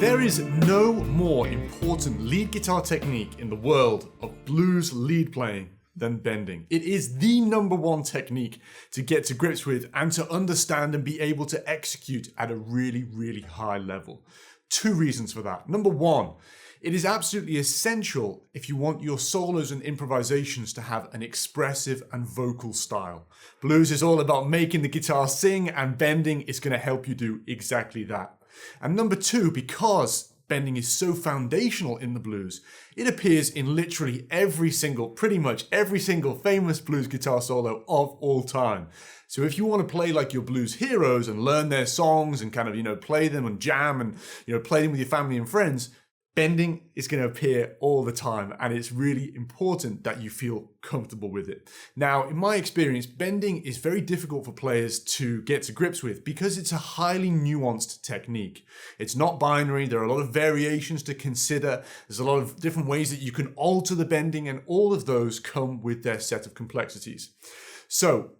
There is no more important lead guitar technique in the world of blues lead playing than bending. It is the number one technique to get to grips with and to understand and be able to execute at a really, really high level. Two reasons for that. Number one, it is absolutely essential if you want your solos and improvisations to have an expressive and vocal style. Blues is all about making the guitar sing, and bending is going to help you do exactly that. And number two, because bending is so foundational in the blues, it appears in literally pretty much every single famous blues guitar solo of all time. So if you want to play like your blues heroes and learn their songs and kind of, play them and jam and, play them with your family and friends, bending is going to appear all the time, and it's really important that you feel comfortable with it. Now, in my experience, bending is very difficult for players to get to grips with because it's a highly nuanced technique. It's not binary. There are a lot of variations to consider. There's a lot of different ways that you can alter the bending, and all of those come with their set of complexities. So,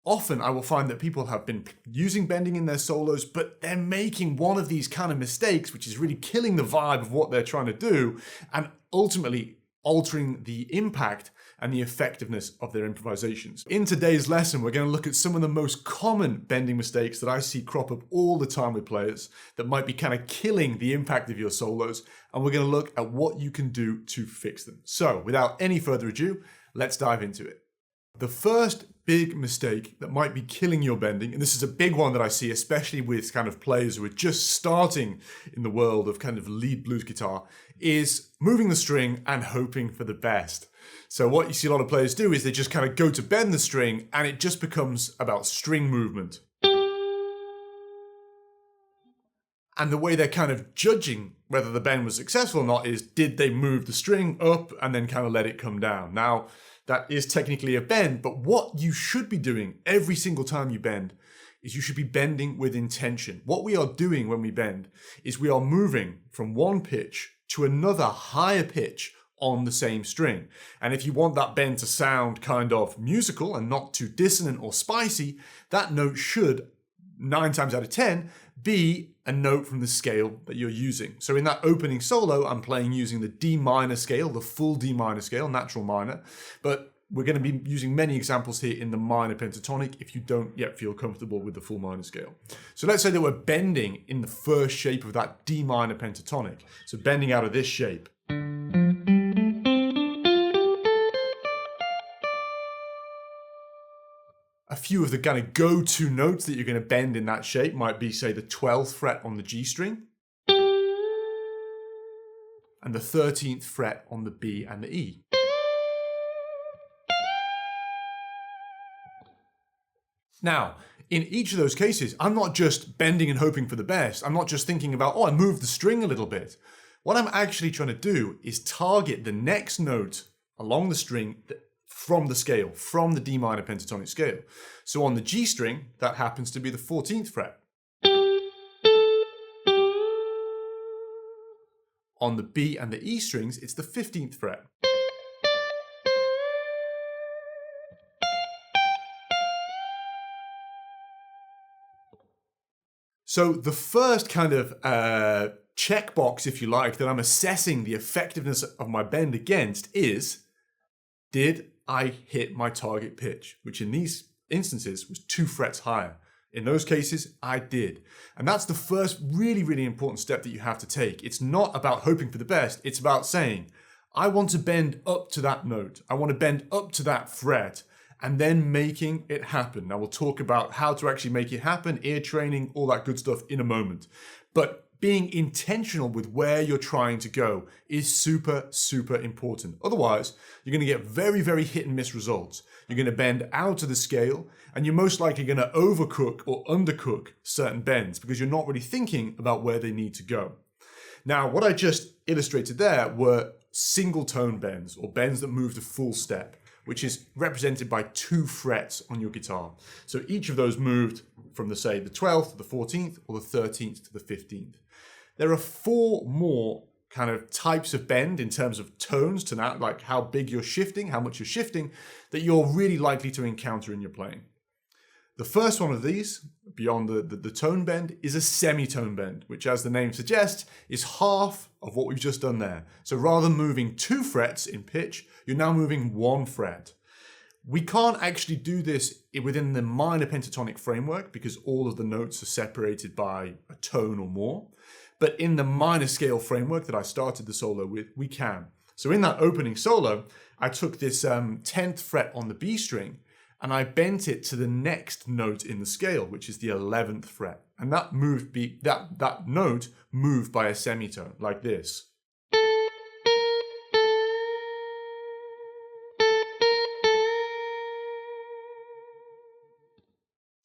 often I will find that people have been using bending in their solos, but they're making one of these kind of mistakes, which is really killing the vibe of what they're trying to do and ultimately altering the impact and the effectiveness of their improvisations. In today's lesson, we're going to look at some of the most common bending mistakes that I see crop up all the time with players that might be kind of killing the impact of your solos, and we're going to look at what you can do to fix them. So, without any further ado, let's dive into it. The first big mistake that might be killing your bending, and this is a big one that I see, especially with kind of players who are just starting in the world of kind of lead blues guitar, is moving the string and hoping for the best. So what you see a lot of players do is they just kind of go to bend the string, and it just becomes about string movement. And the way they're kind of judging whether the bend was successful or not is, did they move the string up and then kind of let it come down? Now, that is technically a bend, but what you should be doing every single time you bend is you should be bending with intention. What we are doing when we bend is we are moving from one pitch to another higher pitch on the same string. And if you want that bend to sound kind of musical and not too dissonant or spicy, that note should, 9 times out of 10, be a note from the scale that you're using. So in that opening solo, I'm playing using the D minor scale, the full D minor scale, natural minor, but we're going to be using many examples here in the minor pentatonic if you don't yet feel comfortable with the full minor scale. So let's say that we're bending in the first shape of that D minor pentatonic. So bending out of this shape. A few of the kind of go-to notes that you're going to bend in that shape might be, say, the 12th fret on the G string and the 13th fret on the B and the E. Now, in each of those cases, I'm not just bending and hoping for the best. I'm not just thinking about, I moved the string a little bit. What I'm actually trying to do is target the next note along the string from the scale, from the D minor pentatonic scale. So on the G string, that happens to be the 14th fret. On the B and the E strings, it's the 15th fret. So the first kind of checkbox, if you like, that I'm assessing the effectiveness of my bend against is, did I hit my target pitch, which in these instances was 2 frets higher. In those cases, I did. And that's the first really, really important step that you have to take. It's not about hoping for the best. It's about saying, I want to bend up to that note. I want to bend up to that fret, and then making it happen. Now we'll talk about how to actually make it happen, ear training, all that good stuff in a moment. But being intentional with where you're trying to go is super, super important. Otherwise, you're going to get very, very hit and miss results. You're going to bend out of the scale, and you're most likely going to overcook or undercook certain bends because you're not really thinking about where they need to go. Now, what I just illustrated there were single tone bends, or bends that move to full step, which is represented by 2 frets on your guitar. So each of those moved from the 12th to the 14th or the 13th to the 15th. There are 4 more kind of types of bend in terms of tones to that, like how big you're shifting, how much you're shifting, that you're really likely to encounter in your playing. The first one of these, beyond the tone bend, is a semitone bend, which, as the name suggests, is half of what we've just done there. So rather than moving 2 frets in pitch, you're now moving 1 fret. We can't actually do this within the minor pentatonic framework because all of the notes are separated by a tone or more. But in the minor scale framework that I started the solo with, we can. So in that opening solo, I took this 10th fret on the B string and I bent it to the next note in the scale, which is the 11th fret. And that note moved by a semitone, like this.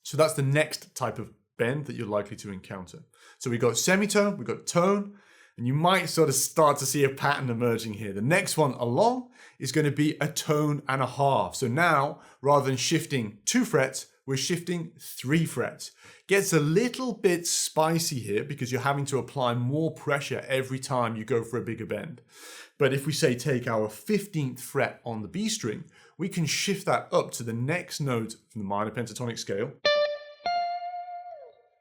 So that's the next type of bend that you're likely to encounter. So we've got semitone, we've got tone, and you might sort of start to see a pattern emerging here. The next one along is going to be a tone and a half. So now, rather than shifting 2 frets, we're shifting 3 frets. Gets a little bit spicy here because you're having to apply more pressure every time you go for a bigger bend. But if we say take our 15th fret on the B string, we can shift that up to the next note from the minor pentatonic scale,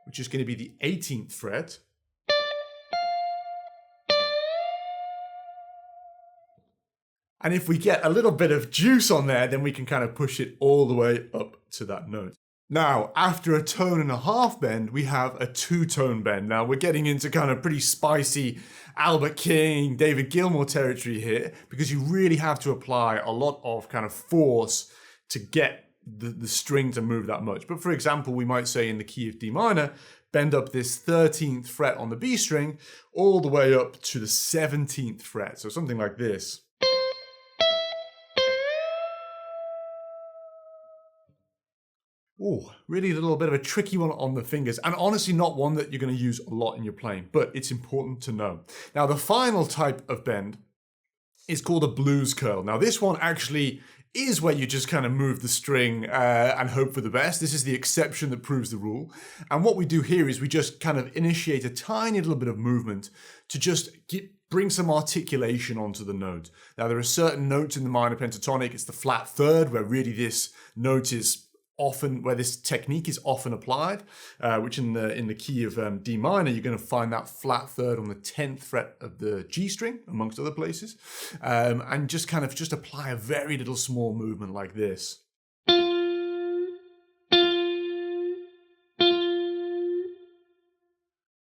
which is going to be the 18th fret. And if we get a little bit of juice on there, then we can kind of push it all the way up to that note. Now, after a tone and a half bend, we have a 2-tone bend. Now, we're getting into kind of pretty spicy Albert King, David Gilmour territory here, because you really have to apply a lot of kind of force to get the string to move that much. But for example, we might say in the key of D minor, bend up this 13th fret on the B string all the way up to the 17th fret. So something like this. Oh, really a little bit of a tricky one on the fingers, and honestly not one that you're going to use a lot in your playing, but it's important to know. Now, the final type of bend is called a blues curl. Now, this one actually is where you just kind of move the string and hope for the best. This is the exception that proves the rule. And what we do here is we just kind of initiate a tiny little bit of movement to just bring some articulation onto the note. Now, there are certain notes in the minor pentatonic. It's the flat third where really this note is often, where this technique is often applied, which in the key of D minor, you're going to find that flat third on the 10th fret of the G string, amongst other places, and just apply a very little small movement like this.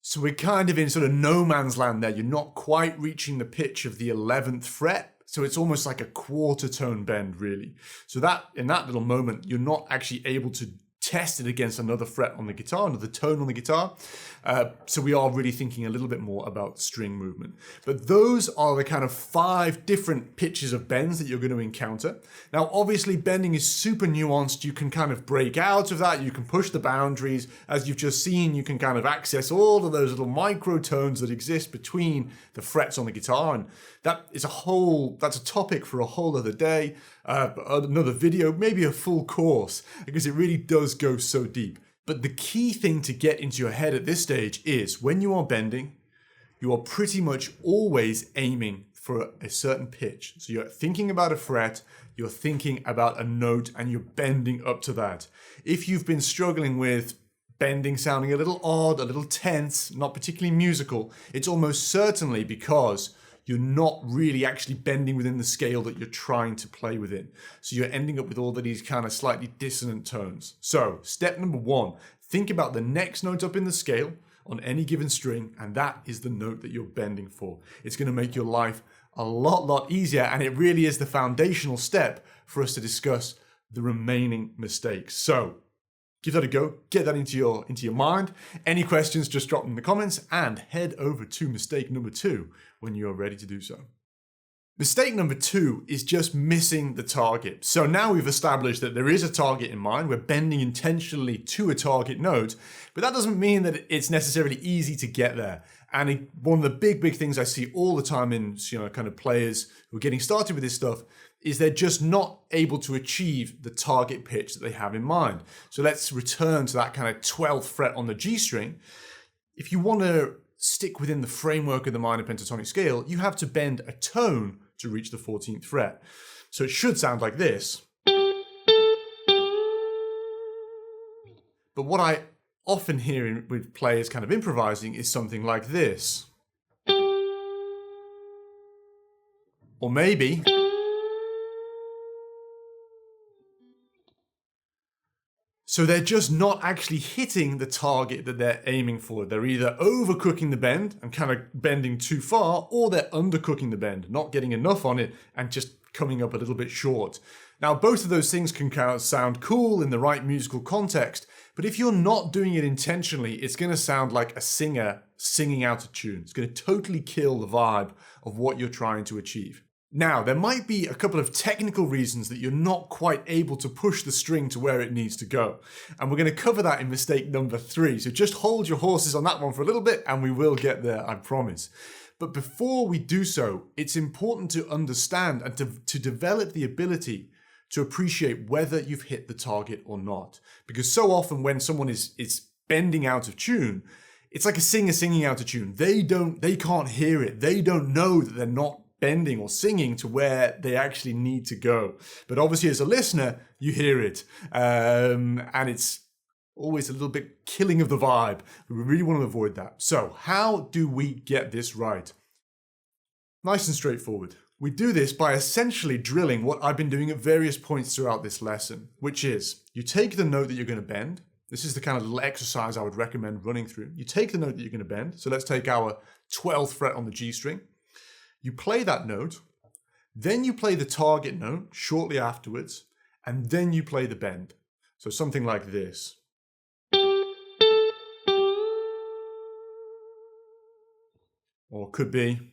So we're kind of in sort of no man's land there. You're not quite reaching the pitch of the 11th fret. So it's almost like a quarter tone bend, really. So that in that little moment, you're not actually able to test it against another fret on the guitar, another tone on the guitar. So we are really thinking a little bit more about string movement. But those are the kind of 5 different pitches of bends that you're going to encounter. Now, obviously, bending is super nuanced. You can kind of break out of that. You can push the boundaries. As you've just seen, you can kind of access all of those little microtones that exist between the frets on the guitar. And that's a topic for a whole other day, another video, maybe a full course, because it really does go so deep. But the key thing to get into your head at this stage is when you are bending, you are pretty much always aiming for a certain pitch. So you're thinking about a fret, you're thinking about a note, and you're bending up to that. If you've been struggling with bending sounding a little odd, a little tense, not particularly musical, it's almost certainly because you're not really actually bending within the scale that you're trying to play within. So you're ending up with all of these kind of slightly dissonant tones. So step number 1, think about the next note up in the scale on any given string, and that is the note that you're bending for. It's going to make your life a lot easier, and it really is the foundational step for us to discuss the remaining mistakes. So give that a go, get that into your mind. Any questions, just drop them in the comments and head over to mistake number 2 when you're ready to do so. Mistake number 2 is just missing the target. So now we've established that there is a target in mind. We're bending intentionally to a target note, but that doesn't mean that it's necessarily easy to get there. And one of the big things I see all the time in kind of players who are getting started with this stuff is they're just not able to achieve the target pitch that they have in mind. So let's return to that kind of 12th fret on the G string. If you want to stick within the framework of the minor pentatonic scale, you have to bend a tone to reach the 14th fret. So it should sound like this. But what I often hear with players kind of improvising is something like this. Or maybe... So they're just not actually hitting the target that they're aiming for. They're either overcooking the bend and kind of bending too far, or they're undercooking the bend, not getting enough on it and just coming up a little bit short. Now, both of those things can kind of sound cool in the right musical context, but if you're not doing it intentionally, it's going to sound like a singer singing out of tune. It's going to totally kill the vibe of what you're trying to achieve. Now, there might be a couple of technical reasons that you're not quite able to push the string to where it needs to go. And we're going to cover that in mistake number 3. So just hold your horses on that one for a little bit and we will get there, I promise. But before we do so, it's important to understand and to develop the ability to appreciate whether you've hit the target or not. Because so often when someone is bending out of tune, it's like a singer singing out of tune. They can't hear it. They don't know that they're not bending or singing to where they actually need to go. But obviously as a listener, you hear it. And it's always a little bit killing of the vibe. We really want to avoid that. So how do we get this right? Nice and straightforward. We do this by essentially drilling what I've been doing at various points throughout this lesson, which is you take the note that you're going to bend. This is the kind of little exercise I would recommend running through. You take the note that you're going to bend. So let's take our 12th fret on the G string. You play that note, then you play the target note shortly afterwards, and then you play the bend. So something like this. Or it could be.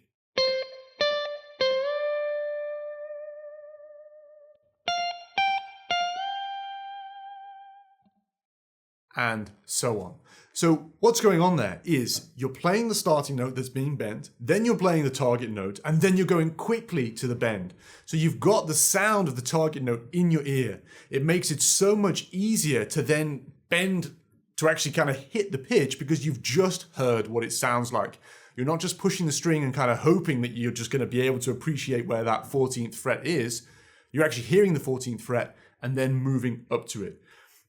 And so on. So what's going on there is you're playing the starting note that's being bent, then you're playing the target note, and then you're going quickly to the bend. So you've got the sound of the target note in your ear. It makes it so much easier to then bend to actually kind of hit the pitch because you've just heard what it sounds like. You're not just pushing the string and kind of hoping that you're just going to be able to appreciate where that 14th fret is. You're actually hearing the 14th fret and then moving up to it.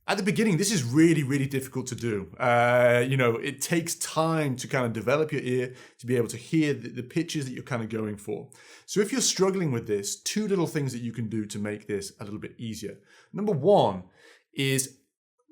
At the beginning, this is really, really difficult to do. It takes time to kind of develop your ear to be able to hear the pitches that you're kind of going for. So if you're struggling with this, 2 little things that you can do to make this a little bit easier. Number 1 is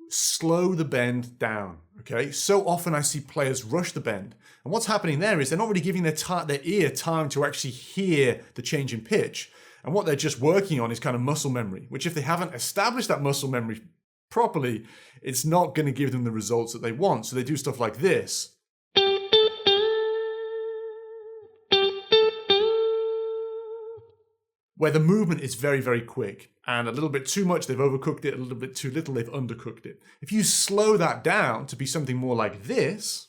slow the bend down, okay? So often I see players rush the bend. And what's happening there is they're not really giving their ear time to actually hear the change in pitch. And what they're just working on is kind of muscle memory, which if they haven't established that muscle memory properly, it's not going to give them the results that they want. So they do stuff like this. Where the movement is very, very quick and a little bit too much, they've overcooked it, a little bit too little, they've undercooked it. If you slow that down to be something more like this,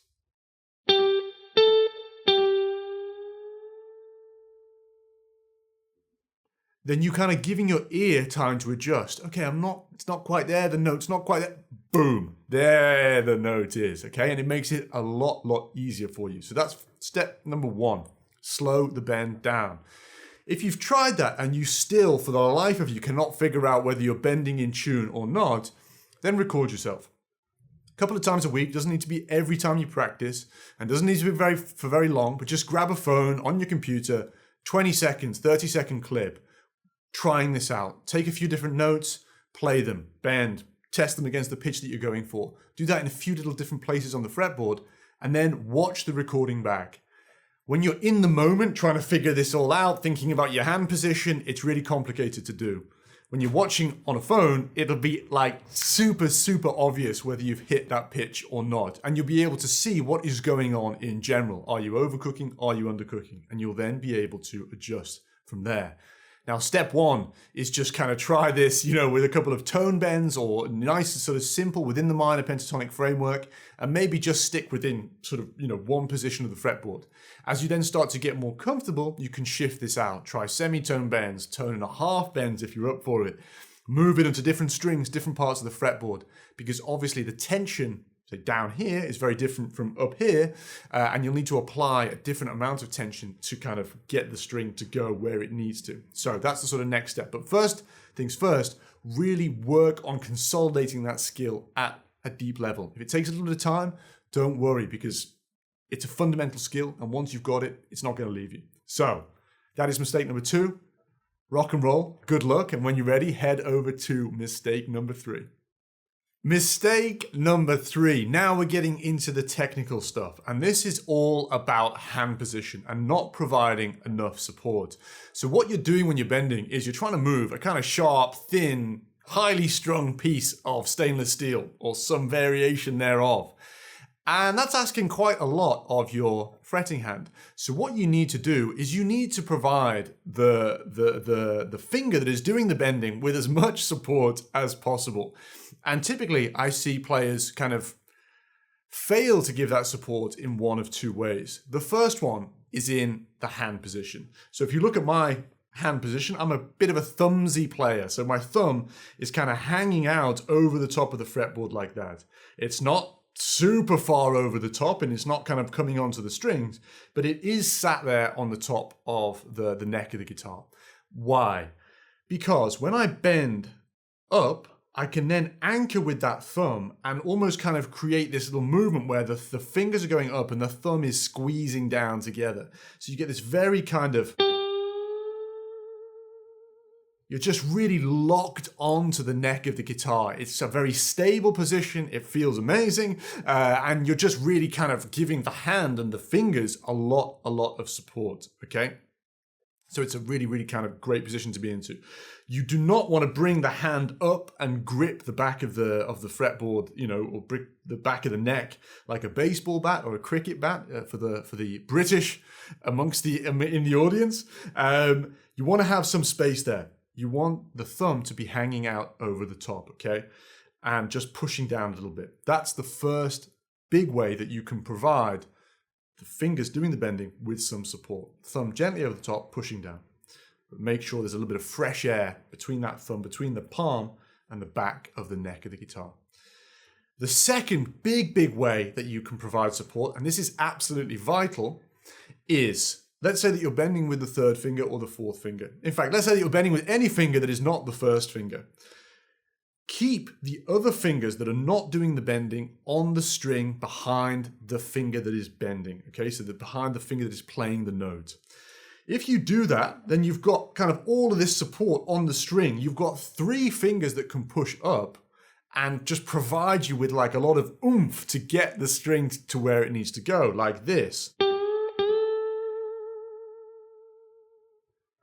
then you kind of giving your ear time to adjust. Okay, it's not quite there, the note's not quite there. Boom, there the note is, okay? And it makes it a lot easier for you. So that's step number 1, slow the bend down. If you've tried that and you still, for the life of you, cannot figure out whether you're bending in tune or not, then record yourself. A couple of times a week, doesn't need to be every time you practice, and doesn't need to be for very long, but just grab a phone on your computer, 20 seconds, 30-second clip, trying this out. Take a few different notes, play them, bend, test them against the pitch that you're going for. Do that in a few little different places on the fretboard, and then watch the recording back. When you're in the moment trying to figure this all out, thinking about your hand position, it's really complicated to do. When you're watching on a phone, it'll be like super obvious whether you've hit that pitch or not. And you'll be able to see what is going on in general. Are you overcooking? Are you undercooking? And you'll then be able to adjust from there. Now, step 1 is just kind of try this, with a couple of tone bends or nice, sort of simple within the minor pentatonic framework, and maybe just stick within sort of, one position of the fretboard. As you then start to get more comfortable, you can shift this out. Try semitone bends, tone and a half bends if you're up for it. Move it into different strings, different parts of the fretboard, because obviously the tension down here is very different from up here, and you'll need to apply a different amount of tension to kind of get the string to go where it needs to. So that's the sort of next step. But first things first, really work on consolidating that skill at a deep level. If it takes a little bit of time, don't worry, because it's a fundamental skill, and once you've got it, it's not going to leave you. So that is mistake number 2. Rock and roll, good luck, and when you're ready, head over to mistake number 3. Mistake number 3. Now we're getting into the technical stuff, and this is all about hand position and not providing enough support. So what you're doing when you're bending is you're trying to move a kind of sharp, thin, highly strung piece of stainless steel or some variation thereof. And that's asking quite a lot of your fretting hand. So what you need to do is you need to provide the finger that is doing the bending with as much support as possible. And typically I see players kind of fail to give that support in one of 2 ways. The first one is in the hand position. So if you look at my hand position, I'm a bit of a thumbsy player. So my thumb is kind of hanging out over the top of the fretboard like that. It's not super far over the top and it's not kind of coming onto the strings, but it is sat there on the top of the neck of the guitar. Why? Because when I bend up, I can then anchor with that thumb and almost kind of create this little movement where the fingers are going up and the thumb is squeezing down together. So you get this very kind of... You're just really locked onto the neck of the guitar. It's a very stable position. It feels amazing. And you're just really kind of giving the hand and the fingers a lot of support, okay? So it's a really, really kind of great position to be into. You do not want to bring the hand up and grip the back of the fretboard, you know, or grip the back of the neck like a baseball bat or a cricket bat for the British amongst in the audience. You want to have some space there. You want the thumb to be hanging out over the top, okay? And just pushing down a little bit. That's the first big way that you can provide the fingers doing the bending with some support. Thumb gently over the top, pushing down. But make sure there's a little bit of fresh air between that thumb, between the palm and the back of the neck of the guitar. The second big way that you can provide support, and this is absolutely vital, is... Let's say that you're bending with the 3rd finger or the 4th finger. In fact, let's say that you're bending with any finger that is not the 1st finger. Keep the other fingers that are not doing the bending on the string behind the finger that is bending. Okay, so behind the finger that is playing the note. If you do that, then you've got kind of all of this support on the string. You've got 3 fingers that can push up and just provide you with like a lot of oomph to get the string to where it needs to go, like this.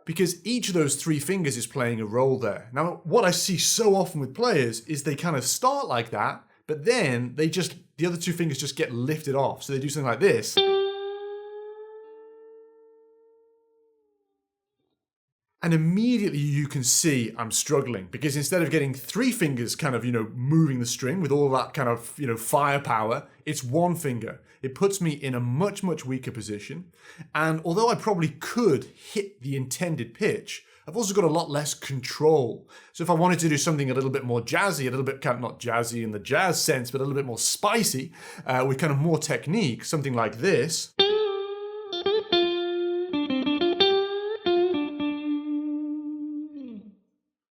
Because each of those 3 fingers is playing a role there. Now, what I see so often with players is they kind of start like that, but then the other 2 fingers just get lifted off. So they do something like this. And immediately you can see I'm struggling, because instead of getting 3 fingers kind of, you know, moving the string with all that kind of, you know, firepower, it's 1 finger. It puts me in a much weaker position. And although I probably could hit the intended pitch, I've also got a lot less control. So if I wanted to do something a little bit more jazzy, a little bit kind of not jazzy in the jazz sense, but a little bit more spicy, with kind of more technique, something like this.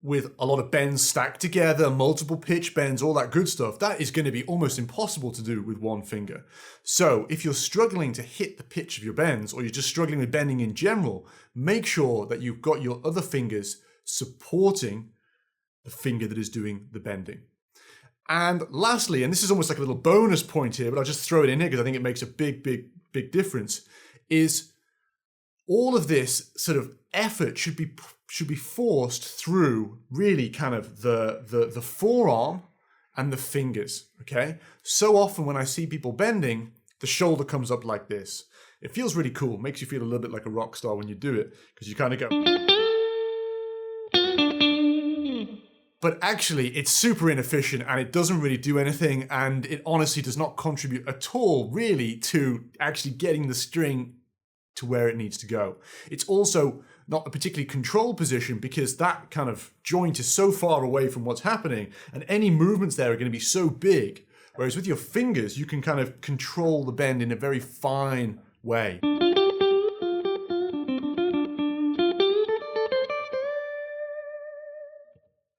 With a lot of bends stacked together, multiple pitch bends, all that good stuff, that is going to be almost impossible to do with 1 finger. So if you're struggling to hit the pitch of your bends, or you're just struggling with bending in general, make sure that you've got your other fingers supporting the finger that is doing the bending. And lastly, and this is almost like a little bonus point here, but I'll just throw it in here because I think it makes a big difference, is all of this sort of effort should be forced through really kind of the forearm and the fingers, okay? So often when I see people bending, the shoulder comes up like this. It feels really cool, makes you feel a little bit like a rock star when you do it, because you kind of go... But actually, it's super inefficient and it doesn't really do anything, and it honestly does not contribute at all, really, to actually getting the string to where it needs to go. It's also not a particularly controlled position because that kind of joint is so far away from what's happening, and any movements there are going to be so big. Whereas with your fingers, you can kind of control the bend in a very fine way.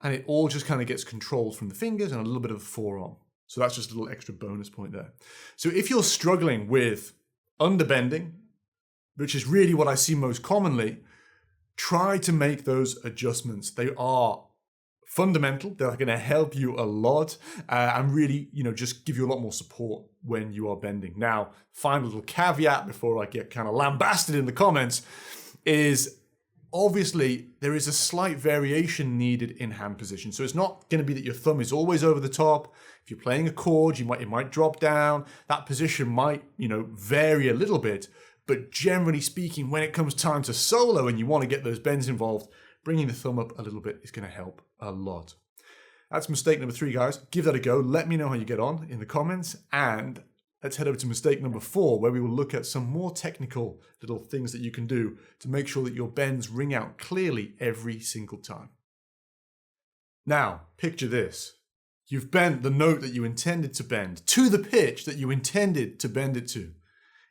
And it all just kind of gets controlled from the fingers and a little bit of the forearm. So that's just a little extra bonus point there. So if you're struggling with underbending, which is really what I see most commonly, try to make those adjustments. They are fundamental. They're going to help you a lot and really, just give you a lot more support when you are bending. Now, final little caveat before I get kind of lambasted in the comments is obviously there is a slight variation needed in hand position. So it's not going to be that your thumb is always over the top. If you're playing a chord, it might drop down. That position might, vary a little bit. But generally speaking, when it comes time to solo and you want to get those bends involved, bringing the thumb up a little bit is going to help a lot. That's mistake number 3, guys. Give that a go. Let me know how you get on in the comments. And let's head over to mistake number 4, where we will look at some more technical little things that you can do to make sure that your bends ring out clearly every single time. Now, picture this. You've bent the note that you intended to bend to the pitch that you intended to bend it to.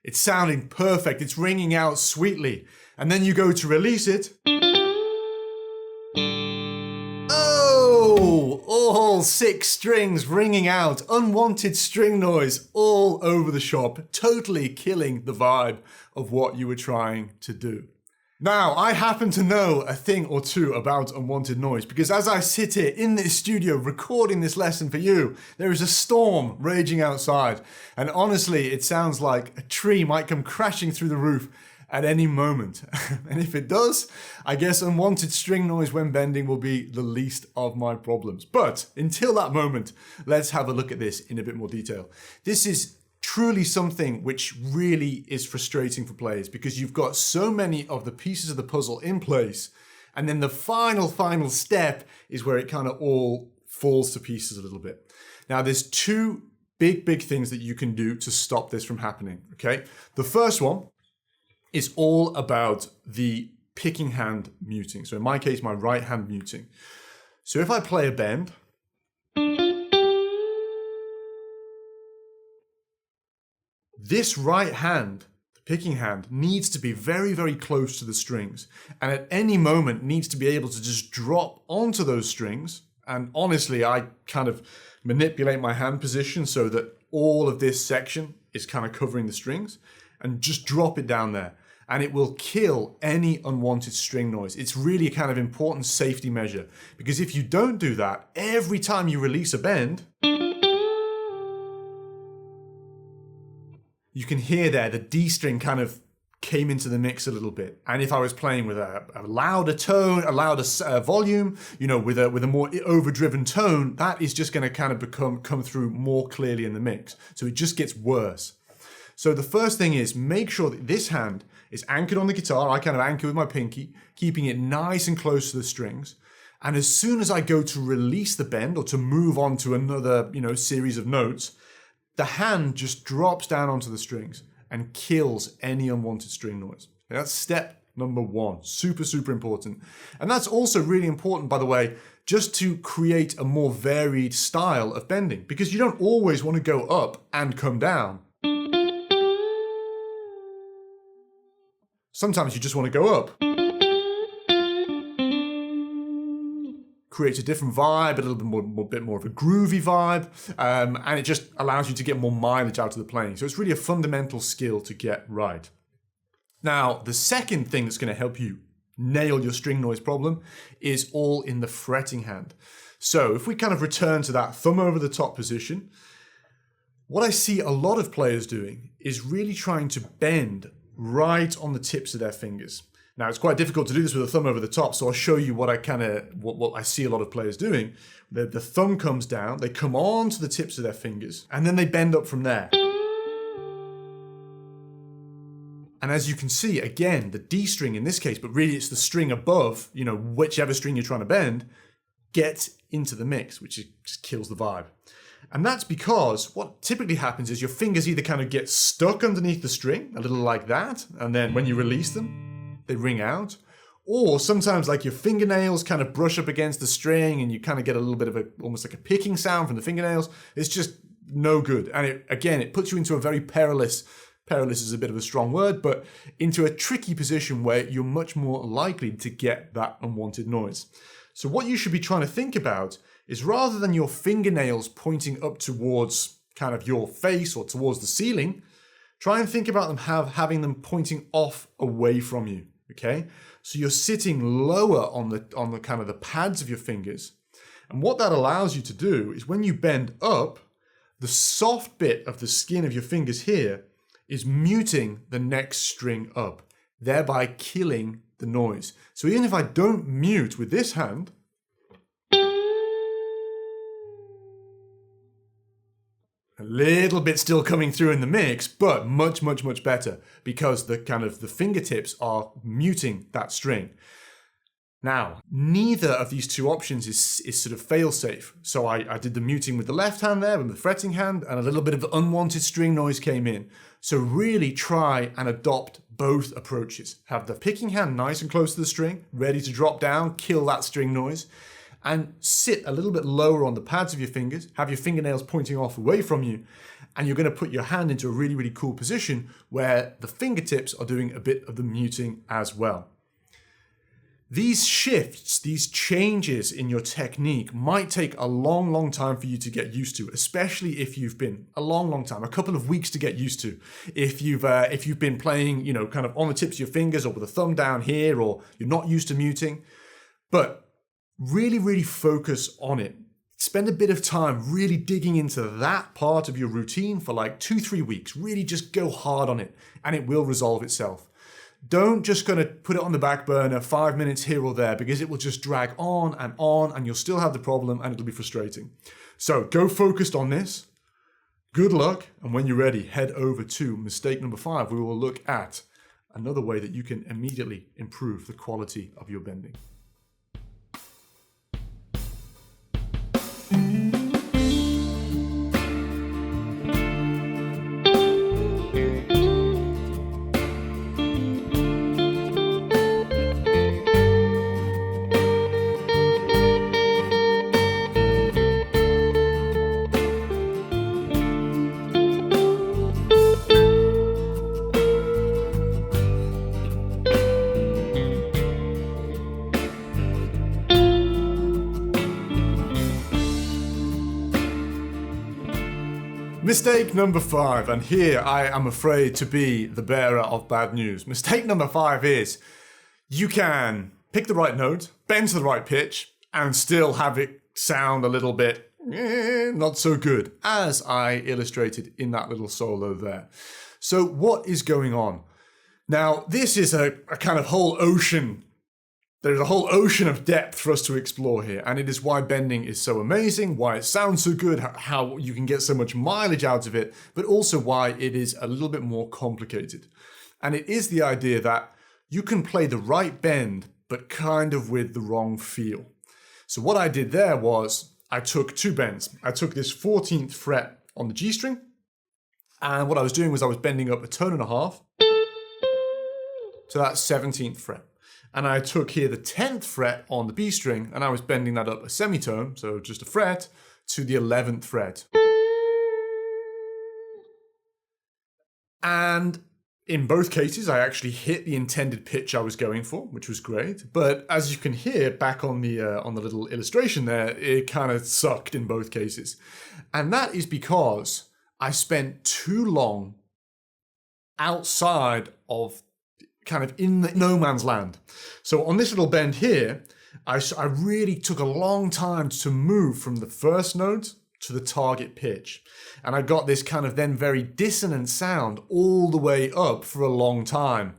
It's sounding perfect. It's ringing out sweetly. And then you go to release it. Oh, all 6 strings ringing out. Unwanted string noise all over the shop. Totally killing the vibe of what you were trying to do. Now, I happen to know a thing or two about unwanted noise because as I sit here in this studio recording this lesson for you, there is a storm raging outside. And honestly, it sounds like a tree might come crashing through the roof at any moment. And if it does, I guess unwanted string noise when bending will be the least of my problems. But until that moment, let's have a look at this in a bit more detail. This is truly something which really is frustrating for players because you've got so many of the pieces of the puzzle in place, and then the final step is where it kind of all falls to pieces a little bit. Now, there's 2 big things that you can do to stop this from happening, okay? The first one is all about the picking hand muting. So in my case, my right hand muting. So if I play a bend, this right hand, the picking hand, needs to be very close to the strings. And at any moment needs to be able to just drop onto those strings. And honestly, I kind of manipulate my hand position so that all of this section is kind of covering the strings, and just drop it down there. And it will kill any unwanted string noise. It's really a kind of important safety measure. Because if you don't do that, every time you release a bend, you can hear there the D string kind of came into the mix a little bit. And if I was playing with a louder tone, a louder volume, with a more overdriven tone, that is just going to kind of come through more clearly in the mix. So it just gets worse. So the first thing is make sure that this hand is anchored on the guitar. I kind of anchor with my pinky, keeping it nice and close to the strings. And as soon as I go to release the bend or to move on to another, series of notes, the hand just drops down onto the strings and kills any unwanted string noise. That's step number 1. Super important. And that's also really important, by the way, just to create a more varied style of bending, because you don't always want to go up and come down. Sometimes you just want to go up. Creates a different vibe, a little bit more of a groovy vibe, and it just allows you to get more mileage out of the playing. So it's really a fundamental skill to get right. Now, the second thing that's going to help you nail your string noise problem is all in the fretting hand. So if we kind of return to that thumb over the top position, what I see a lot of players doing is really trying to bend right on the tips of their fingers. Now, it's quite difficult to do this with a thumb over the top, so I'll show you what I see a lot of players doing. The thumb comes down, they come on to the tips of their fingers, and then they bend up from there. And as you can see, again, the D string in this case, but really it's the string above, whichever string you're trying to bend, gets into the mix, which just kills the vibe. And that's because what typically happens is your fingers either kind of get stuck underneath the string, a little like that, and then when you release them, they ring out. Or sometimes like your fingernails kind of brush up against the string and you kind of get a little bit of almost like a picking sound from the fingernails. It's just no good. And it puts you into a very perilous is a bit of a strong word, but into a tricky position where you're much more likely to get that unwanted noise. So what you should be trying to think about is rather than your fingernails pointing up towards kind of your face or towards the ceiling, try and think about them having them pointing off away from you, okay? So you're sitting lower on the kind of the pads of your fingers. And what that allows you to do is when you bend up, the soft bit of the skin of your fingers here is muting the next string up, thereby killing the noise. So even if I don't mute with this hand, a little bit still coming through in the mix, but much, much, much better because the kind of the fingertips are muting that string. Now, neither of these two options is sort of fail-safe. So I did the muting with the left hand there, with the fretting hand, and a little bit of unwanted string noise came in. So really try and adopt both approaches. Have the picking hand nice and close to the string, ready to drop down, kill that string noise, and sit a little bit lower on the pads of your fingers, have your fingernails pointing off away from you, and you're going to put your hand into a really, really cool position where the fingertips are doing a bit of the muting as well. These shifts, these changes in your technique might take a long, long time for you to get used to, especially if you've been a long, long time, a couple of weeks to get used to. If you've been playing, kind of on the tips of your fingers or with a thumb down here, or you're not used to muting, but really, really focus on it. Spend a bit of time really digging into that part of your routine for like 2-3 weeks. Really just go hard on it and it will resolve itself. Don't just kind of put it on the back burner 5 minutes here or there, because it will just drag on and you'll still have the problem and it'll be frustrating. So go focused on this. Good luck. And when you're ready, head over to mistake number 5. We will look at another way that you can immediately improve the quality of your bending. Mistake number 5, and here I am afraid to be the bearer of bad news. Mistake number 5 is you can pick the right note, bend to the right pitch, and still have it sound a little bit not so good, as I illustrated in that little solo there. So what is going on? Now, this is a kind of whole ocean. There's a whole ocean of depth for us to explore here, and it is why bending is so amazing, why it sounds so good, how you can get so much mileage out of it, but also why it is a little bit more complicated. And it is the idea that you can play the right bend, but kind of with the wrong feel. So what I did there was I took 2 bends. I took this 14th fret on the G string, and what I was doing was I was bending up a tone and a half to that 17th fret. And I took here the 10th fret on the B string, and I was bending that up a semitone, so just a fret, to the 11th fret. And in both cases, I actually hit the intended pitch I was going for, which was great. But as you can hear back on the little illustration there, it kind of sucked in both cases. And that is because I spent too long outside of kind of in the no man's land. So on this little bend here, I really took a long time to move from the first note to the target pitch. And I got this kind of then very dissonant sound all the way up for a long time,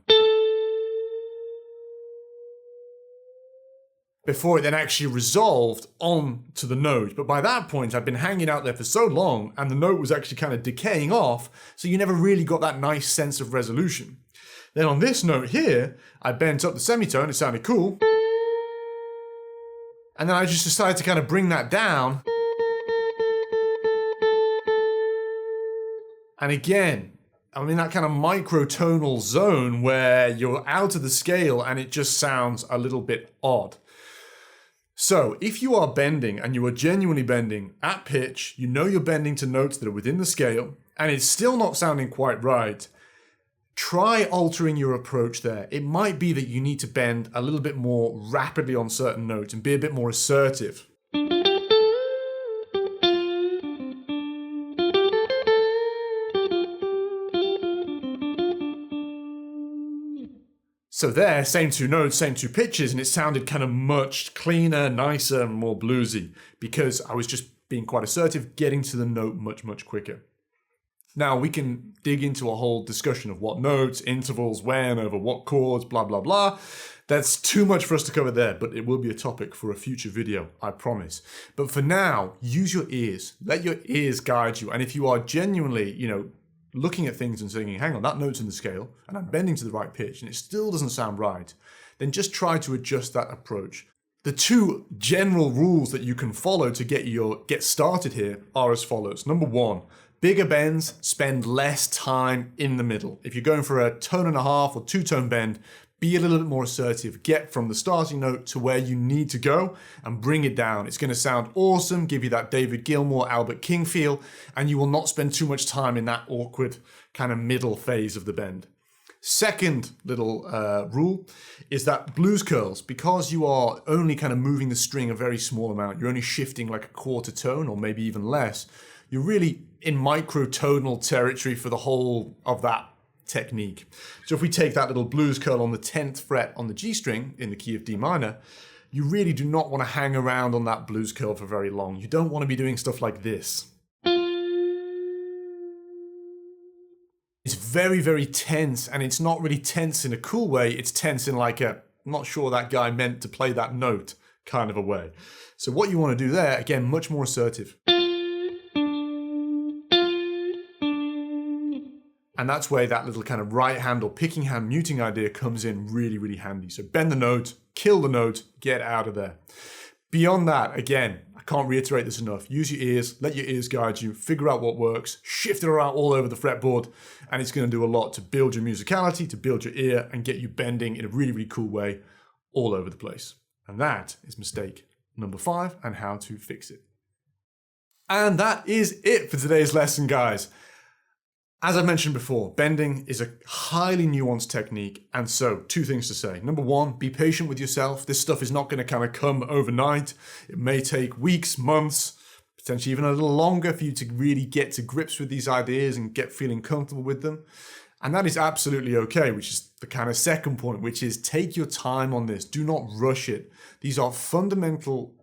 before it then actually resolved on to the note. But by that point, I'd been hanging out there for so long and the note was actually kind of decaying off, so you never really got that nice sense of resolution. Then on this note here, I bent up the semitone, it sounded cool. And then I just decided to kind of bring that down. And again, I'm in that kind of microtonal zone where you're out of the scale and it just sounds a little bit odd. So if you are bending and you are genuinely bending at pitch, you know you're bending to notes that are within the scale, and it's still not sounding quite right, try altering your approach there. It might be that you need to bend a little bit more rapidly on certain notes and be a bit more assertive. So there, same two notes, same two pitches, and it sounded kind of much cleaner, nicer, and more bluesy because I was just being quite assertive, getting to the note much, much quicker. Now we can dig into a whole discussion of what notes, intervals, when, over what chords, blah, blah, blah. That's too much for us to cover there, but it will be a topic for a future video, I promise. But for now, use your ears. Let your ears guide you. And if you are genuinely, looking at things and saying, hang on, that note's in the scale, and I'm bending to the right pitch, and it still doesn't sound right, then just try to adjust that approach. The two general rules that you can follow to get started here are as follows. Number one, bigger bends spend less time in the middle. If you're going for a tone and a half or two-tone bend, be a little bit more assertive. Get from the starting note to where you need to go and bring it down. It's going to sound awesome, give you that David Gilmour, Albert King feel, and you will not spend too much time in that awkward kind of middle phase of the bend. Second little rule is that blues curls, because you are only kind of moving the string a very small amount, you're only shifting like a quarter tone or maybe even less, you're really in microtonal territory for the whole of that technique. So if we take that little blues curl on the 10th fret on the G string in the key of D minor, you really do not want to hang around on that blues curl for very long. You don't want to be doing stuff like this. It's very, very tense, and it's not really tense in a cool way. It's tense in like a, I'm not sure that guy meant to play that note kind of a way. So what you want to do there, again, much more assertive. And that's where that little kind of right hand or picking hand muting idea comes in really, really handy. So bend the note, kill the note, get out of there. Beyond that, again, I can't reiterate this enough. Use your ears, let your ears guide you, figure out what works, shift it around all over the fretboard, and it's going to do a lot to build your musicality, to build your ear, and get you bending in a really, really cool way all over the place. And that is mistake number 5 and how to fix it. And that is it for today's lesson, guys. As I mentioned before, bending is a highly nuanced technique, and so 2 things to say. Number 1, be patient with yourself. This stuff is not going to kind of come overnight. It may take weeks, months, potentially even a little longer for you to really get to grips with these ideas and get feeling comfortable with them. And that is absolutely okay, which is the kind of second point, which is take your time on this. Do not rush it. These are fundamental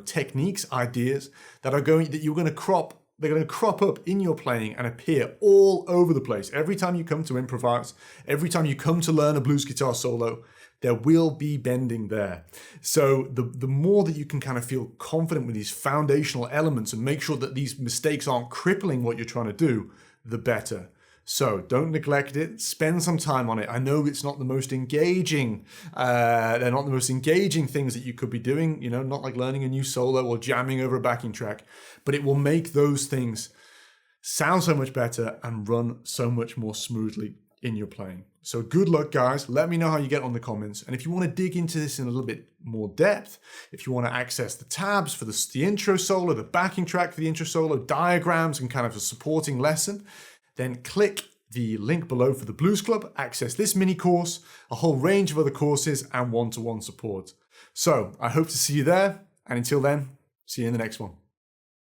techniques, ideas that you're going to crop. They're going to crop up in your playing and appear all over the place. Every time you come to improvise, every time you come to learn a blues guitar solo, there will be bending there. So the more that you can kind of feel confident with these foundational elements and make sure that these mistakes aren't crippling what you're trying to do, the better. So don't neglect it. Spend some time on it. I know it's not the most engaging. They're not the most engaging things that you could be doing. Not like learning a new solo or jamming over a backing track. But it will make those things sound so much better and run so much more smoothly in your playing. So good luck, guys. Let me know how you get on the comments. And if you want to dig into this in a little bit more depth, if you want to access the tabs for the intro solo, the backing track for the intro solo, diagrams and kind of a supporting lesson, then click the link below for the Blues Club, access this mini course, a whole range of other courses and one-to-one support. So I hope to see you there. And until then, see you in the next one.